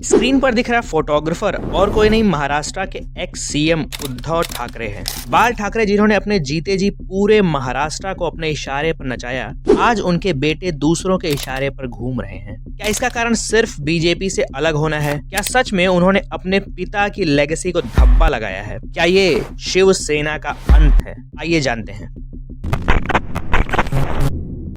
Screen पर दिख रहा फोटोग्राफर और कोई नहीं, महाराष्ट्र के एक्स सीएम उद्धव ठाकरे हैं। बाल ठाकरे जिन्होंने अपने जीते जी पूरे महाराष्ट्र को अपने इशारे पर नचाया, आज उनके बेटे दूसरों के इशारे पर घूम रहे हैं। क्या इसका कारण सिर्फ बीजेपी से अलग होना है? क्या सच में उन्होंने अपने पिता की लेगेसी को धब्बा लगाया है? क्या ये शिवसेना का अंत है? आइए जानते हैं।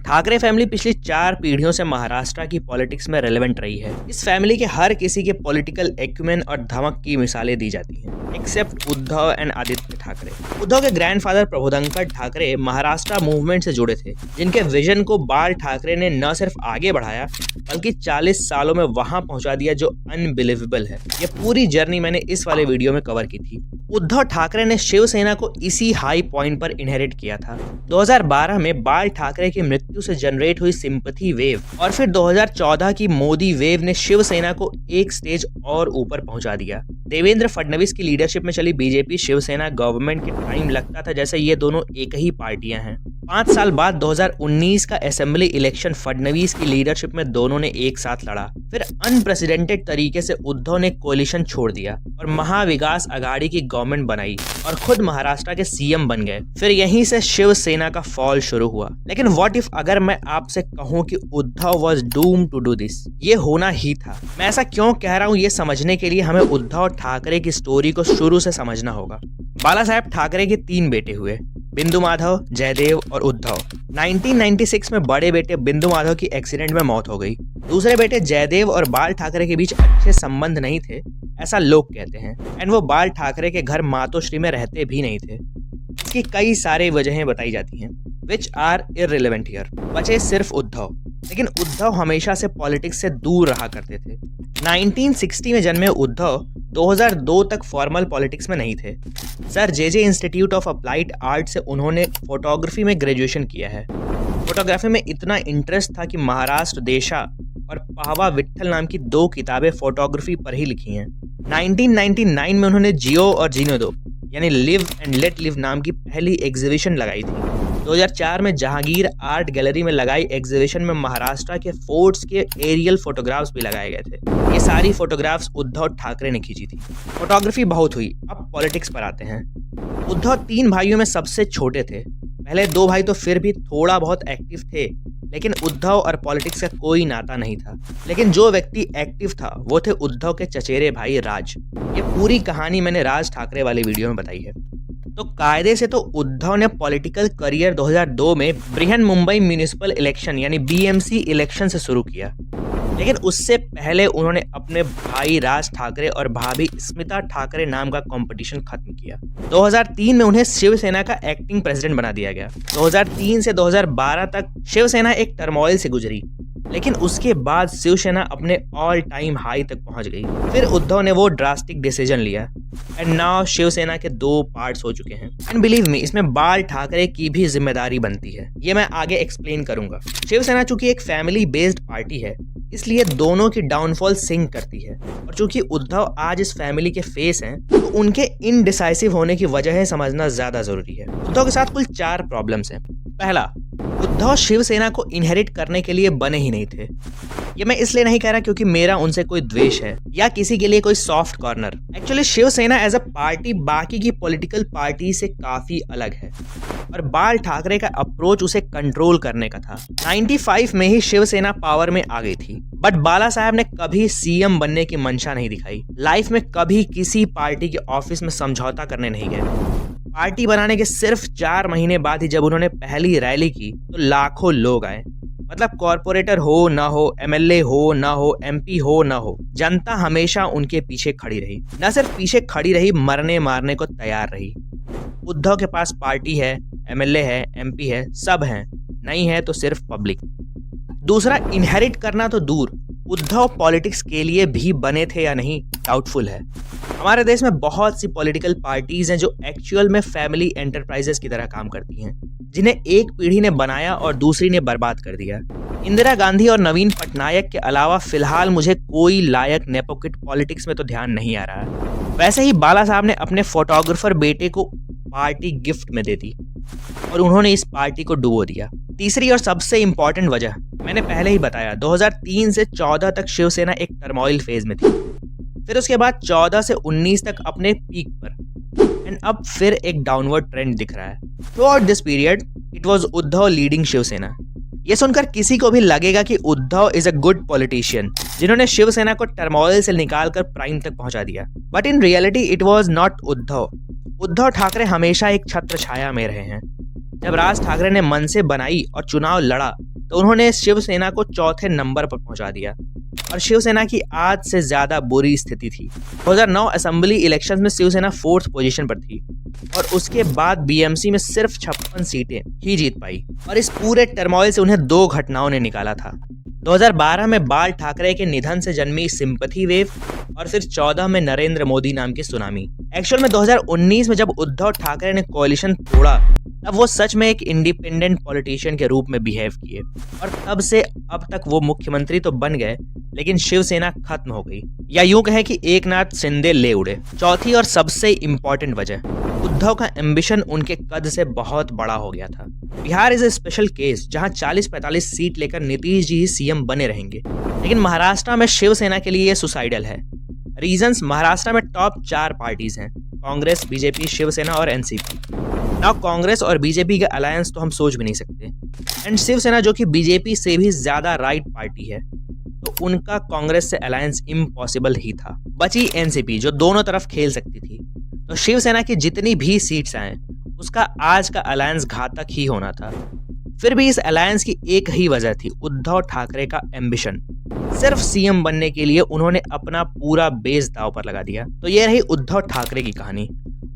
ठाकरे फैमिली पिछली 4 पीढ़ियों से महाराष्ट्र की पॉलिटिक्स में रेलेवेंट रही है। इस फैमिली के हर किसी के पॉलिटिकल एक्यूमेन और धमक की मिसालें दी जाती हैं, एक्सेप्ट उद्धव एंड आदित्य ठाकरे। उद्धव के ग्रैंडफादर प्रबोधनकर ठाकरे महाराष्ट्र मूवमेंट से जुड़े थे, जिनके विजन को बाल ठाकरे ने न सिर्फ आगे बढ़ाया बल्कि 40 सालों में वहां पहुंचा दिया, जो अनबिलीवेबल है। ये पूरी जर्नी मैंने इस वाले वीडियो में कवर की थी। उद्धव ठाकरे ने शिवसेना को इसी हाई पॉइंट पर इनहेरिट किया था। 2012 में बाल ठाकरे की मृत्यु से जनरेट हुई सिंपैथी वेव और फिर 2014 की मोदी वेव ने शिवसेना को एक स्टेज और ऊपर पहुंचा दिया। देवेंद्र फडणवीस की लीडरशिप में चली बीजेपी शिवसेना गवर्नमेंट के टाइम लगता था जैसे ये दोनों एक ही पार्टियां हैं। 5 साल बाद 2019 का असेंबली इलेक्शन फडणवीस की लीडरशिप में दोनों ने एक साथ लड़ा। फिर अनप्रेसिडेंटेड तरीके से उद्धव ने कोलिशन छोड़ दिया और महाविकास अघाड़ी की गवर्नमेंट बनाई और खुद महाराष्ट्र के सीएम बन गए। फिर यहीं से शिवसेना का फॉल शुरू हुआ। लेकिन व्हाट इफ अगर मैं आपसे कहूं कि Uddhav was doomed to do this, ये होना ही था। मैं ऐसा क्यों कह रहा हूं, ये समझने के लिए हमें उद्धव ठाकरे की स्टोरी को शुरू से समझना होगा। बाला साहेब ठाकरे के 3 बेटे हुए, बिंदु माधव, जयदेव और उद्धव। 1996 में बड़े बेटे बिंदु माधव की एक्सीडेंट में मौत हो गई। दूसरे बेटे जयदेव और बाल ठाकरे के बीच अच्छे संबंध नहीं थे, ऐसा लोग कहते हैं, एंड वो बाल ठाकरे के घर मातोश्री में रहते भी नहीं थे। इसकी कई सारी वजहें बताई जाती हैं, विच आर इररिलेवेंट हियर। बचे सिर्फ उद्धव, लेकिन उद्धव हमेशा से पॉलिटिक्स से दूर रहा करते थे। 1960 में जन्मे उद्धव 2002 तक फॉर्मल पॉलिटिक्स में नहीं थे। Sir J institute of applied art से उन्होंने फोटोग्राफी में ग्रेजुएशन किया है। फोटोग्राफी में इतना इंटरेस्ट था कि महाराष्ट्र देशा और पावा विट्ठल नाम की 2 किताबें फोटोग्राफी पर ही लिखी हैं। 1999 में उन्होंने जियो और जीने दो यानी लिव एंड लेट लिव नाम की पहली एग्जीबिशन लगाई थी। 2004 में जहांगीर आर्ट गैलरी में लगाई एग्जीबिशन में महाराष्ट्र के फोर्ट्स के एरियल फोटोग्राफ्स भी लगाए गए थे। ये सारी फोटोग्राफ्स उद्धव ठाकरे ने खींची थी। फोटोग्राफी बहुत हुई, अब पॉलिटिक्स पर आते हैं। उद्धव 3 भाइयों में सबसे छोटे थे। पहले 2 भाई तो फिर भी थोड़ा बहुत एक्टिव थे, लेकिन उद्धव और पॉलिटिक्स का कोई नाता नहीं था। लेकिन जो व्यक्ति एक्टिव था वो थे उद्धव के चचेरे भाई राज। ये पूरी कहानी मैंने राज ठाकरे वाले वीडियो में बताई है। तो कायदे से तो उद्धव ने पॉलिटिकल करियर 2002 में बृहन मुंबई म्यूनिसिपल इलेक्शन यानी बीएमसी इलेक्शन से शुरू किया, लेकिन उससे पहले उन्होंने अपने भाई राज ठाकरे और भाभी स्मिता ठाकरे नाम का कंपटीशन खत्म किया। 2003 में उन्हें शिवसेना का एक्टिंग प्रेसिडेंट बना दिया गया। 2003 से 2012 तक शिवसेना एक टर्मोइल से गुजरी, लेकिन उसके बाद शिवसेना अपने ऑल टाइम हाई तक पहुंच गई। फिर उद्धव ने वो ड्रास्टिक डिसीजन लिया एंड नाउ शिवसेना के 2 पार्ट्स हो चुके हैं। एंड बिलीव मी, इसमें बाल ठाकरे की भी जिम्मेदारी बनती है, ये मैं आगे एक्सप्लेन करूंगा। शिवसेना चूंकि एक फैमिली बेस्ड पार्टी है, इसलिए दोनों की डाउनफॉल सिंक करती है। और चूंकि उद्धव आज इस फैमिली के फेस हैं, तो उनके इनडिसाइसिव होने की वजह समझना ज्यादा जरूरी है। उद्धव के साथ कुल 4 प्रॉब्लम्स हैं। पहला, उद्धव शिवसेना को इनहेरिट करने के लिए बने ही नहीं थे। ये मैं इसलिए नहीं कह रहा क्योंकि मेरा उनसे कोई द्वेष है या किसी के लिए कोई soft corner. Actually Shiv Sena as a party बाकी की पॉलिटिकल पार्टी से काफी अलग है और बाल ठाकरे का अप्रोच उसे कंट्रोल करने का था। 95 में ही शिवसेना पावर में आ गई थी, बट बाला साहब ने कभी सीएम बनने की मंशा नहीं दिखाई। लाइफ में कभी किसी पार्टी के ऑफिस में समझौता करने नहीं गए। पार्टी बनाने के सिर्फ 4 महीने बाद ही जब उन्होंने पहली रैली की तो लाखों लोग आए। मतलब कॉर्पोरेटर हो ना हो, एमएलए हो ना हो, एमपी हो ना हो, जनता हमेशा उनके पीछे खड़ी रही। न सिर्फ पीछे खड़ी रही, मरने मारने को तैयार रही। उद्धव के पास पार्टी है, एमएलए है, एमपी है, सब हैं, नहीं है तो सिर्फ पब्लिक। दूसरा, इनहेरिट करना तो दूर, उद्धव पॉलिटिक्स के लिए भी बने थे या नहीं, डाउटफुल है। हमारे देश में बहुत सी पॉलिटिकल पार्टीज हैं जो एक्चुअल में फैमिली एंटरप्राइजेस की तरह काम करती हैं, जिन्हें एक पीढ़ी ने बनाया और दूसरी ने बर्बाद कर दिया। इंदिरा गांधी और नवीन पटनायक के अलावा फिलहाल मुझे कोई लायक नेपोकिट पॉलिटिक्स में तो ध्यान नहीं आ रहा। वैसे ही बाला साहब ने अपने फोटोग्राफर बेटे को पार्टी गिफ्ट में दे दी और उन्होंने इस पार्टी को डुबो दिया। तीसरी और सबसे इंपॉर्टेंट वजह, मैंने पहले ही बताया 2003 से 14 तक शिवसेना एक टर्मोइल फेज में थी, फिर उसके बाद 14 से 19 तक अपने पीक पर, एंड अब फिर एक डाउनवर्ड ट्रेंड दिख रहा है। Throughout this period it was Uddhav leading Shiv Sena. ये सुनकर किसी को भी लगेगा कि Uddhav is a good politician जिन्होंने शिवसेना को टर्मोइल से निकालकर प्राइम तक पहुंचा दिया, but in reality it was not Uddhav. Uddhav Thackeray हमेशा एक छत्र छाया में रहे हैं। जब राज ठाकरे ने मन से बनाई और चुनाव लड़ा तो उन्होंने शिवसेना को चौथे नंबर पर पहुंचा दिया और शिवसेना की आज से ज्यादा बुरी स्थिति थी। 2009 असेंबली इलेक्शंस में शिवसेना 4th पोजीशन पर थी और उसके बाद बीएमसी में सिर्फ 56 सीटें ही जीत पाई और इस पूरे टर्मोइल से उन्हें 2 घटनाओं ने निकाला था। 2012 में बाल ठाकरे के निधन से जन्मी सिंपैथी वेव और फिर 14 में नरेंद्र मोदी नाम की सुनामी। एक्चुअल में 2019 में जब उद्धव ठाकरे ने कोalition तोड़ा तब वो सच में एक इंडिपेंडेंट पॉलिटिशियन के रूप में बिहेव किए और तब से अब तक वो मुख्यमंत्री तो बन गए लेकिन शिवसेना खत्म हो गई, या यूं कहें कि एकनाथ शिंदे ले उड़े। चौथी और सबसे इम्पोर्टेंट वजह, उद्धव का एम्बिशन उनके कद से बहुत बड़ा हो गया था। Bihar is a special case जहां 40-45 सीट लेकर नीतीश जी ही सीएम बने रहेंगे, लेकिन महाराष्ट्र में शिवसेना के लिए ये सुसाइडल है। रीजंस, महाराष्ट्र में टॉप 4 पार्टीज हैं, कांग्रेस, बीजेपी, शिवसेना और एनसीपी। नाउ कांग्रेस और बीजेपी का अलायंस तो हम सोच भी नहीं सकते, एंड शिवसेना जो कि बीजेपी से भी ज्यादा राइट पार्टी है, तो उनका कांग्रेस से अलायंस इम्पॉसिबल ही था। बची एनसीपी जो दोनों तरफ खेल सकती थी। तो शिवसेना की जितनी भी सीट्स आए उसका आज का अलायंस घातक ही होना था। फिर भी इस अलायंस की एक ही वजह थी, उद्धव ठाकरे का एम्बिशन। सिर्फ सीएम बनने के लिए उन्होंने अपना पूरा बेस दांव पर लगा दिया। तो ये रही उद्धव ठाकरे की कहानी।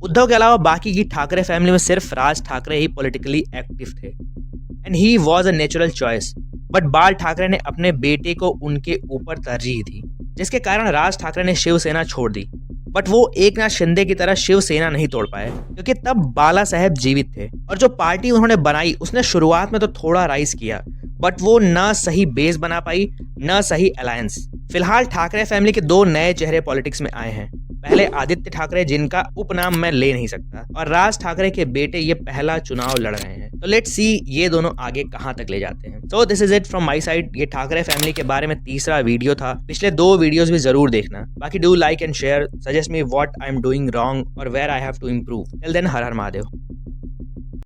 उद्धव के अलावा बाकी की ठाकरे फैमिली में सिर्फ राज ठाकरे ही पॉलिटिकली एक्टिव थे and he was a natural choice, but बाल ठाकरे ने अपने बेटे को उनके ऊपर तरजीह दी, जिसके कारण राज ठाकरे ने शिवसेना छोड़ दी। बट वो एकनाथ शिंदे की तरह शिवसेना नहीं तोड़ पाए क्योंकि तब बाला साहेब जीवित थे और जो पार्टी उन्होंने बनाई उसने शुरुआत में तो थोड़ा राइज किया, बट वो न सही बेस बना पाई न सही अलायंस। फिलहाल ठाकरे फैमिली के 2 नए चेहरे पॉलिटिक्स में आए हैं। पहले आदित्य ठाकरे, जिनका उपनाम मैं ले नहीं सकता, और राज ठाकरे के बेटे ये पहला चुनाव लड़ रहे हैं। तो लेट्स सी ये दोनों आगे कहां तक ले जाते हैं। So this is it from my side. ये ठाकरे फैमिली के बारे में तीसरा वीडियो था। पिछले 2 वीडियोस भी जरूर देखना। बाकी do like and share, suggest me what I am doing wrong और where I have to improve. Till then, हर हर महादेव।